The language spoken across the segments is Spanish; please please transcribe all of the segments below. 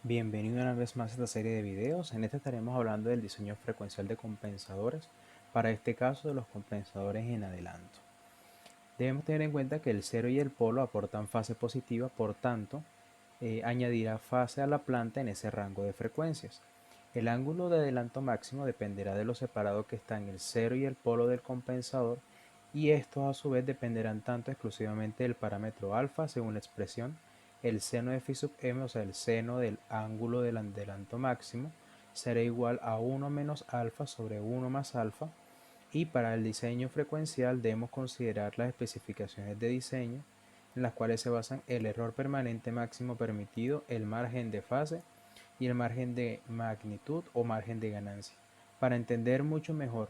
Bienvenido una vez más a esta serie de videos. En este estaremos hablando del diseño frecuencial de compensadores, para este caso de los compensadores en adelanto. Debemos tener en cuenta que el cero y el polo aportan fase positiva, por tanto, añadirá fase a la planta en ese rango de frecuencias. El ángulo de adelanto máximo dependerá de lo separado que están el cero y el polo del compensador, y estos a su vez dependerán tanto exclusivamente del parámetro alfa según la expresión el seno de phi sub m, o sea el seno del ángulo del adelanto máximo, será igual a 1 menos alfa sobre 1 más alfa, y para el diseño frecuencial debemos considerar las especificaciones de diseño en las cuales se basan el error permanente máximo permitido, el margen de fase y el margen de magnitud o margen de ganancia. Para entender mucho mejor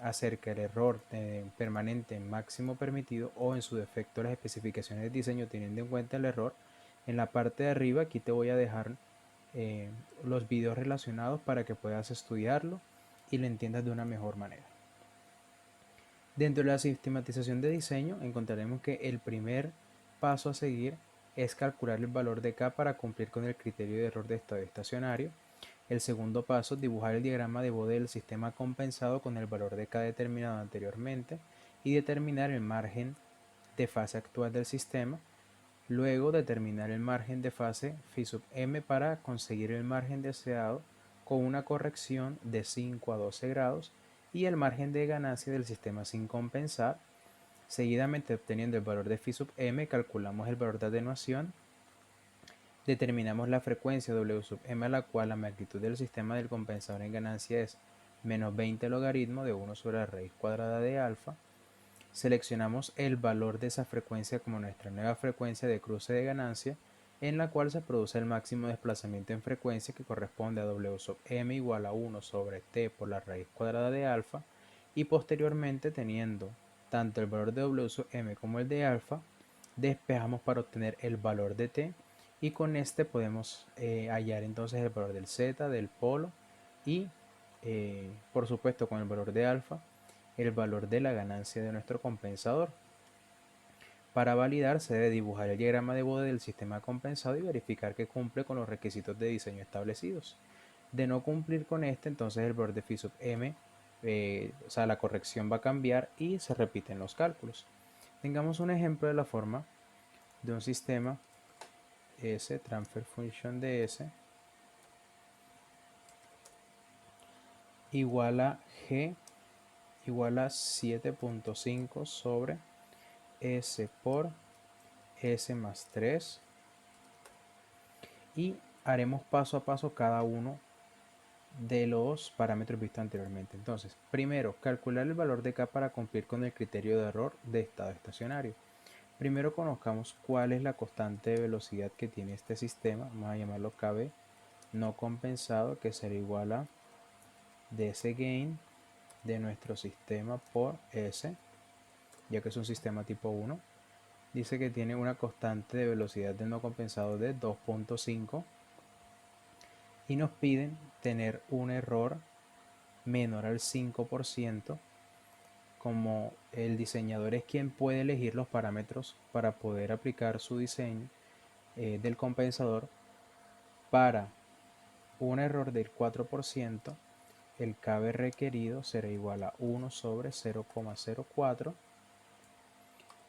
acerca del error permanente máximo permitido, o en su defecto las especificaciones de diseño teniendo en cuenta el error, en la parte de arriba aquí te voy a dejar eh, los videos relacionados para que puedas estudiarlo y lo entiendas de una mejor manera. Dentro de la sistematización de diseño encontraremos que el primer paso a seguir es calcular el valor de K para cumplir con el criterio de error de estado estacionario. El segundo paso, dibujar el diagrama de Bode del sistema compensado con el valor de K determinado anteriormente y determinar el margen de fase actual del sistema. Luego determinar el margen de fase phi sub m para conseguir el margen deseado con una corrección de 5 a 12 grados y el margen de ganancia del sistema sin compensar. Seguidamente, obteniendo el valor de phi sub m, calculamos el valor de atenuación, determinamos la frecuencia W sub m, a la cual la magnitud del sistema del compensador en ganancia es menos 20 logaritmo de 1 sobre la raíz cuadrada de alfa. Seleccionamos el valor de esa frecuencia como nuestra nueva frecuencia de cruce de ganancia, en la cual se produce el máximo desplazamiento en frecuencia, que corresponde a W sub m igual a 1 sobre t por la raíz cuadrada de alfa, y posteriormente, teniendo tanto el valor de W sub m como el de alfa, despejamos para obtener el valor de t, y con este podemos hallar entonces el valor del z, del polo y por supuesto con el valor de alfa el valor de la ganancia de nuestro compensador. Para validar se debe dibujar el diagrama de Bode del sistema compensado y verificar que cumple con los requisitos de diseño establecidos. De no cumplir con este, entonces el valor de phi sub m, o sea, la corrección va a cambiar y se repiten los cálculos. Tengamos un ejemplo de la forma de un sistema S, transfer function de S, igual a G igual a 7.5 sobre S por S más 3, y haremos paso a paso cada uno de los parámetros vistos anteriormente. Entonces, primero, calcular el valor de K para cumplir con el criterio de error de estado estacionario. Primero conozcamos cuál es la constante de velocidad que tiene este sistema, vamos a llamarlo KB no compensado, que será igual a ds gain de nuestro sistema por S, ya que es un sistema tipo 1. Dice que tiene una constante de velocidad del no compensado de 2.5 y nos piden tener un error menor al 5%. Como el diseñador es quien puede elegir los parámetros para poder aplicar su diseño del compensador, para un error del 4%, el KB requerido será igual a 1 sobre 0,04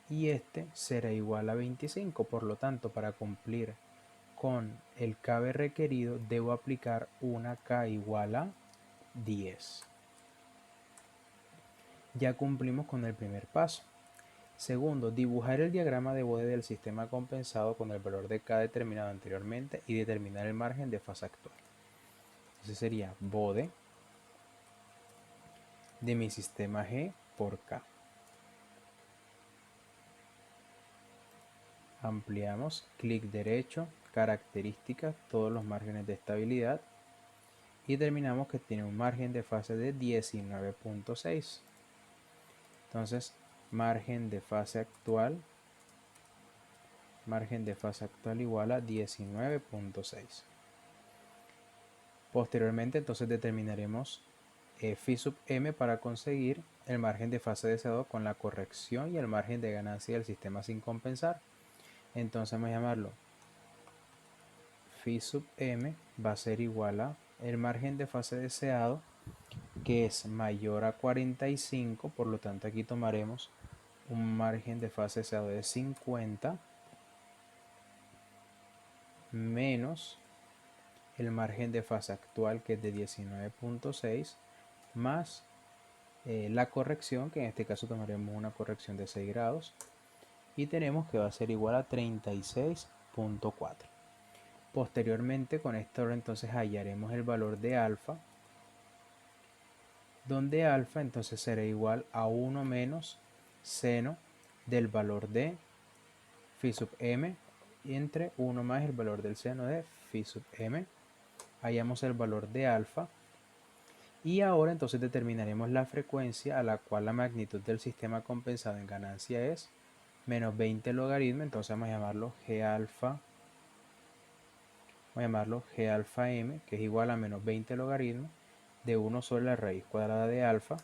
y este será igual a 25. Por lo tanto, para cumplir con el KB requerido debo aplicar una K igual a 10. Ya cumplimos con el primer paso. Segundo, dibujar el diagrama de Bode del sistema compensado con el valor de K determinado anteriormente y determinar el margen de fase actual. Entonces sería Bode de mi sistema G por K. Ampliamos, clic derecho, características, todos los márgenes de estabilidad, y determinamos que tiene un margen de fase de 19.6. Entonces, margen de fase actual igual a 19.6. Posteriormente, entonces determinaremos phi sub m para conseguir el margen de fase deseado con la corrección y el margen de ganancia del sistema sin compensar. Entonces vamos a llamarlo phi sub m va a ser igual a el margen de fase deseado, que es mayor a 45, por lo tanto aquí tomaremos un margen de fase deseado de 50 menos el margen de fase actual, que es de 19.6, más la corrección, que en este caso tomaremos una corrección de 6 grados, y tenemos que va a ser igual a 36.4. Posteriormente, con esto entonces hallaremos el valor de alfa, donde alfa entonces será igual a 1 menos seno del valor de phi sub m entre 1 más el valor del seno de phi sub m. Hallamos el valor de alfa y ahora entonces determinaremos la frecuencia a la cual la magnitud del sistema compensado en ganancia es menos 20 logaritmo. Entonces vamos a llamarlo G alfa m, que es igual a menos 20 logaritmo de 1 sobre la raíz cuadrada de alfa,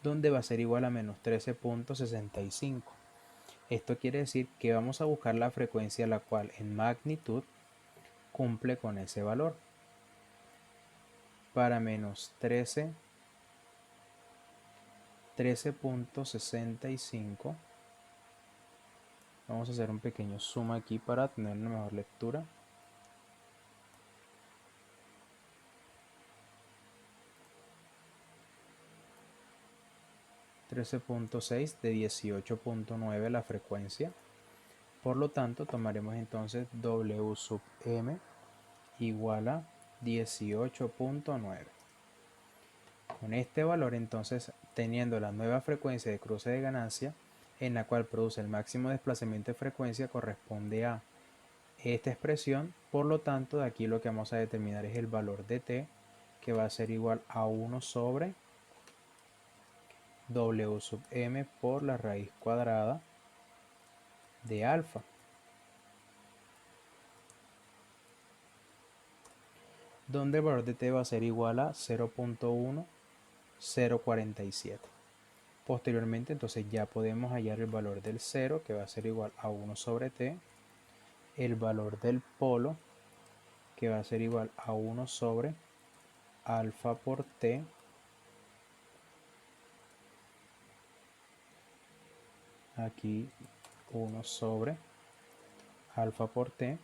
donde va a ser igual a menos 13.65. Esto quiere decir que vamos a buscar la frecuencia la cual en magnitud cumple con ese valor. Para menos 13.65, vamos a hacer un pequeño zoom aquí para tener una mejor lectura. .6 de 18.9 la frecuencia. Por lo tanto, tomaremos entonces W sub m igual a 18.9. Con este valor entonces, teniendo la nueva frecuencia de cruce de ganancia, en la cual produce el máximo desplazamiento de frecuencia, corresponde a esta expresión. Por lo tanto, de aquí lo que vamos a determinar es el valor de t, que va a ser igual a 1 sobre W sub m por la raíz cuadrada de alfa, donde el valor de t va a ser igual a 0.1047. Posteriormente entonces ya podemos hallar el valor del 0, que va a ser igual a 1 sobre t, el valor del polo, que va a ser igual a 1 sobre alfa por t, aquí 1 sobre alfa por t,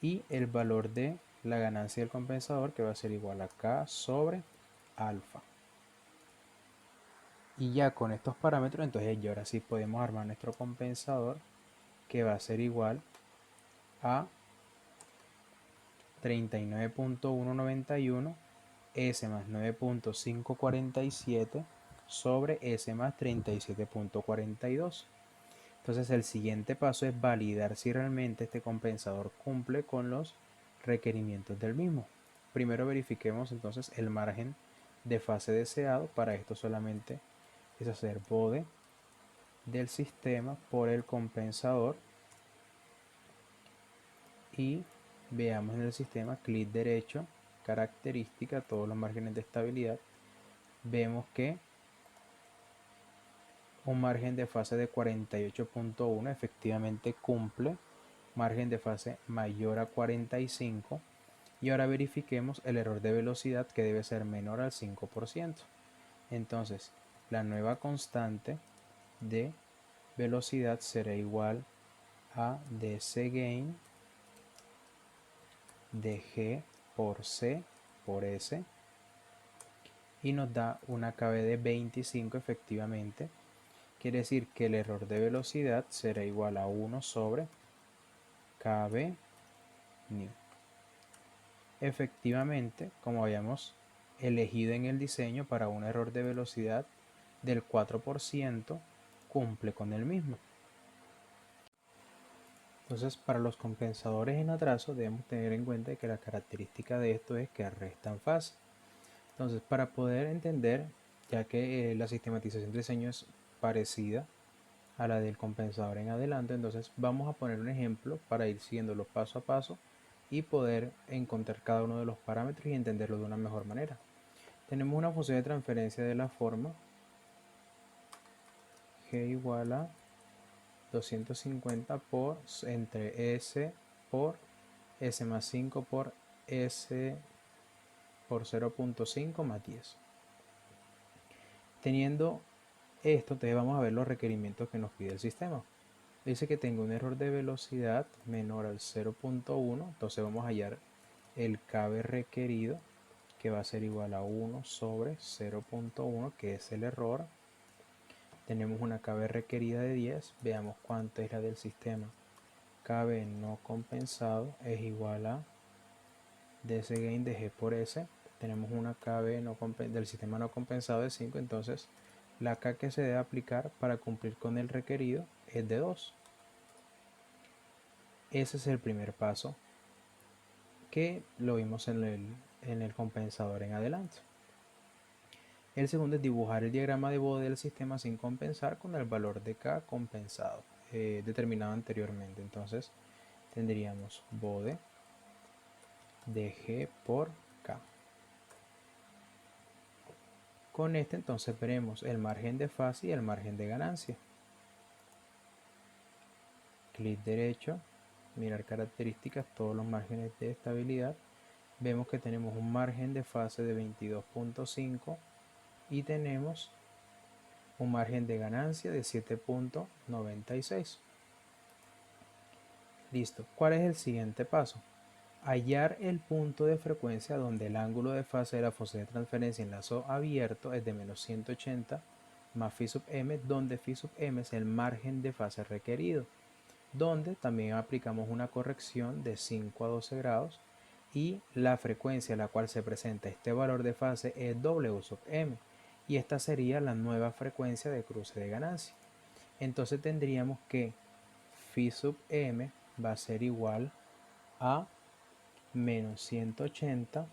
y el valor de la ganancia del compensador, que va a ser igual a k sobre alfa. Y ya con estos parámetros entonces ya ahora sí podemos armar nuestro compensador, que va a ser igual a 39.191 S más 9.547 sobre S más 37.42. Entonces el siguiente paso es validar si realmente este compensador cumple con los requerimientos del mismo. Primero verifiquemos entonces el margen de fase deseado. Para esto solamente es hacer bode del sistema por el compensador y veamos en el sistema, clic derecho, característica, todos los márgenes de estabilidad. Vemos que un margen de fase de 48.1 efectivamente cumple, margen de fase mayor a 45, y ahora verifiquemos el error de velocidad, que debe ser menor al 5%. Entonces la nueva constante de velocidad será igual a dc gain de G por C por S, y nos da una KB de 25 efectivamente. Quiere decir que el error de velocidad será igual a 1 sobre KB new. Efectivamente, como habíamos elegido en el diseño para un error de velocidad del 4%, cumple con el mismo. Entonces, para los compensadores en atraso debemos tener en cuenta que la característica de esto es que restan fase. Entonces, para poder entender, ya que la sistematización de diseño es parecida a la del compensador en adelante, entonces vamos a poner un ejemplo para ir siguiéndolo paso a paso y poder encontrar cada uno de los parámetros y entenderlo de una mejor manera. Tenemos una función de transferencia de la forma g igual a 250 por entre s por S más 5 por S por 0.5 más 10. Teniendo esto, entonces vamos a ver los requerimientos que nos pide el sistema. Dice que tengo un error de velocidad menor al 0.1, entonces vamos a hallar el KB requerido, que va a ser igual a 1 sobre 0.1, que es el error. Tenemos una KB requerida de 10, veamos cuánto es la del sistema. KB no compensado es igual a dsgain de G por S. Tenemos una KB del sistema no compensado de 5, entonces la K que se debe aplicar para cumplir con el requerido es de 2. Ese es el primer paso que lo vimos en el compensador en adelante. El segundo es dibujar el diagrama de bode del sistema sin compensar con el valor de K compensado determinado anteriormente. Entonces tendríamos bode de G por K. Con este entonces veremos el margen de fase y el margen de ganancia. Clic derecho, mirar características, todos los márgenes de estabilidad. Vemos que tenemos un margen de fase de 22.5 y tenemos un margen de ganancia de 7.96. Listo. ¿Cuál es el siguiente paso? Hallar el punto de frecuencia donde el ángulo de fase de la función de transferencia en lazo abierto es de menos 180 más phi sub m, donde phi sub m es el margen de fase requerido, donde también aplicamos una corrección de 5 a 12 grados y la frecuencia a la cual se presenta este valor de fase es W sub m, y esta sería la nueva frecuencia de cruce de ganancia. Entonces tendríamos que phi sub m va a ser igual a menos 180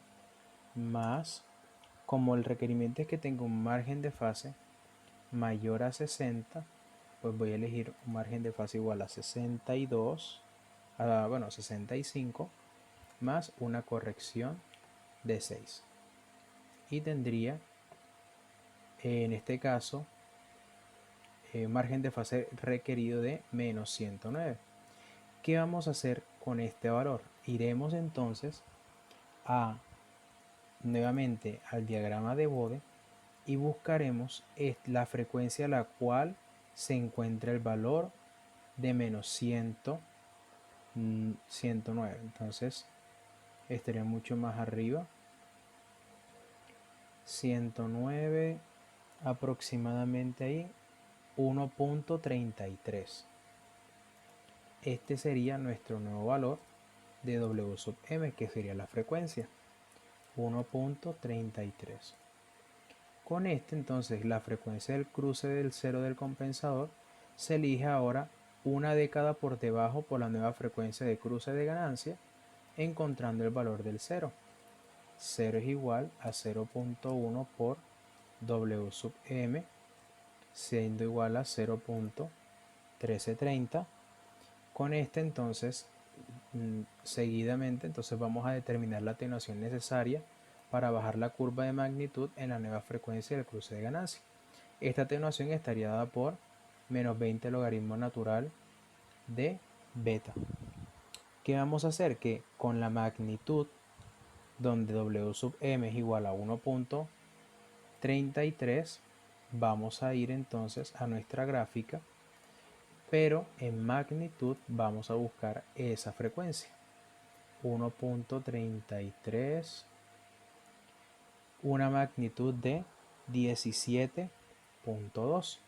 más, como el requerimiento es que tenga un margen de fase mayor a 60, pues voy a elegir un margen de fase igual a 62, bueno, 65, más una corrección de 6. Y tendría, en este caso, margen de fase requerido de menos 109. ¿Qué vamos a hacer con este valor? Iremos entonces nuevamente al diagrama de bode y buscaremos la frecuencia a la cual se encuentra el valor de menos 109. Entonces estaría mucho más arriba. 109 aproximadamente ahí, 1.33. Este sería nuestro nuevo valor de W sub m, que sería la frecuencia, 1.33. Con este entonces la frecuencia del cruce del cero del compensador se elige ahora una década por debajo por la nueva frecuencia de cruce de ganancia, encontrando el valor del cero. 0 es igual a 0.1 por W sub m, siendo igual a 0.1330. Con este entonces seguidamente entonces vamos a determinar la atenuación necesaria para bajar la curva de magnitud en la nueva frecuencia del cruce de ganancia. Esta atenuación estaría dada por menos 20 logaritmo natural de beta. ¿Qué vamos a hacer? Que con la magnitud, donde W sub m es igual a 1.33, vamos a ir entonces a nuestra gráfica, pero en magnitud vamos a buscar esa frecuencia. 1.33, una magnitud de 17.2.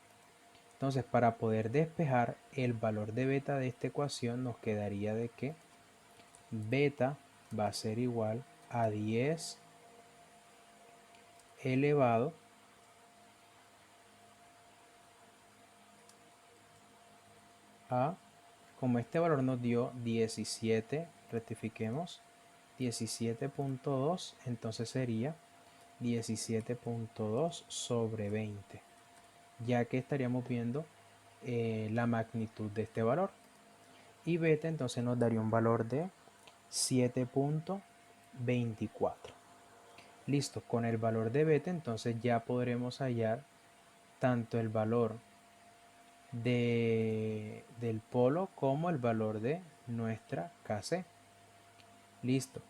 Entonces, para poder despejar el valor de beta de esta ecuación, nos quedaría de que beta va a ser igual a 10 elevado a, como este valor nos dio 17, rectifiquemos, 17.2, entonces sería 17.2 sobre 20, ya que estaríamos viendo la magnitud de este valor. Y beta entonces nos daría un valor de 7.24. Listo, con el valor de beta entonces ya podremos hallar tanto el valor del polo como el valor de nuestra KC. Listo.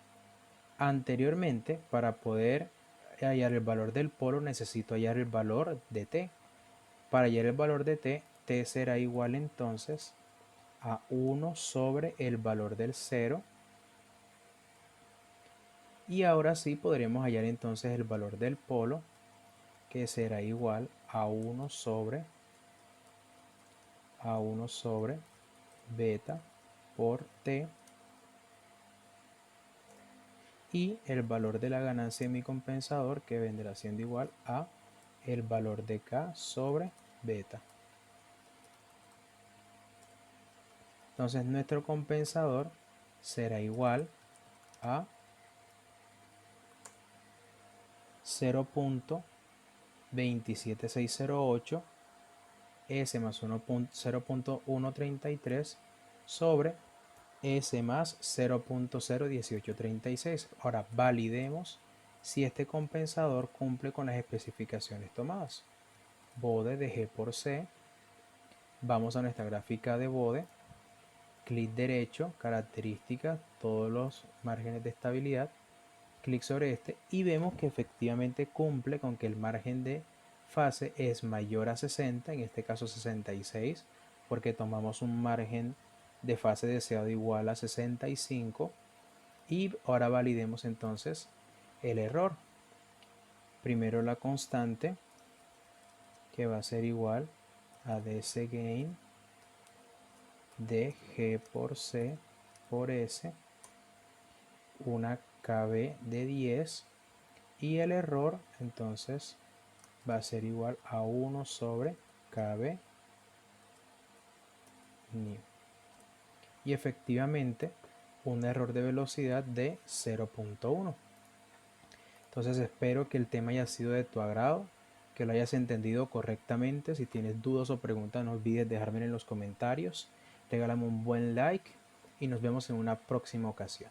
Anteriormente, para poder hallar el valor del polo, necesito hallar el valor de t. Para hallar el valor de t, t será igual entonces a 1 sobre el valor del 0. Y ahora sí podremos hallar entonces el valor del polo, que será igual a 1 sobre beta por t, y el valor de la ganancia de mi compensador, que vendrá siendo igual a el valor de k sobre beta. Entonces nuestro compensador será igual a 0.27608 S más 0.133 sobre S más 0.01836. Ahora validemos si este compensador cumple con las especificaciones tomadas. Bode de G por C. Vamos a nuestra gráfica de Bode. Clic derecho, características, todos los márgenes de estabilidad. Clic sobre este y vemos que efectivamente cumple con que el margen de fase es mayor a 60, en este caso 66, porque tomamos un margen de fase deseado igual a 65. Y ahora validemos entonces el error. Primero la constante, que va a ser igual a DC gain de G por C por S, una KB de 10, y el error entonces va a ser igual a 1 sobre KB new. Y efectivamente un error de velocidad de 0.1. Entonces espero que el tema haya sido de tu agrado, que lo hayas entendido correctamente. Si tienes dudas o preguntas, no olvides dejármelo en los comentarios. Regálame un buen like y nos vemos en una próxima ocasión.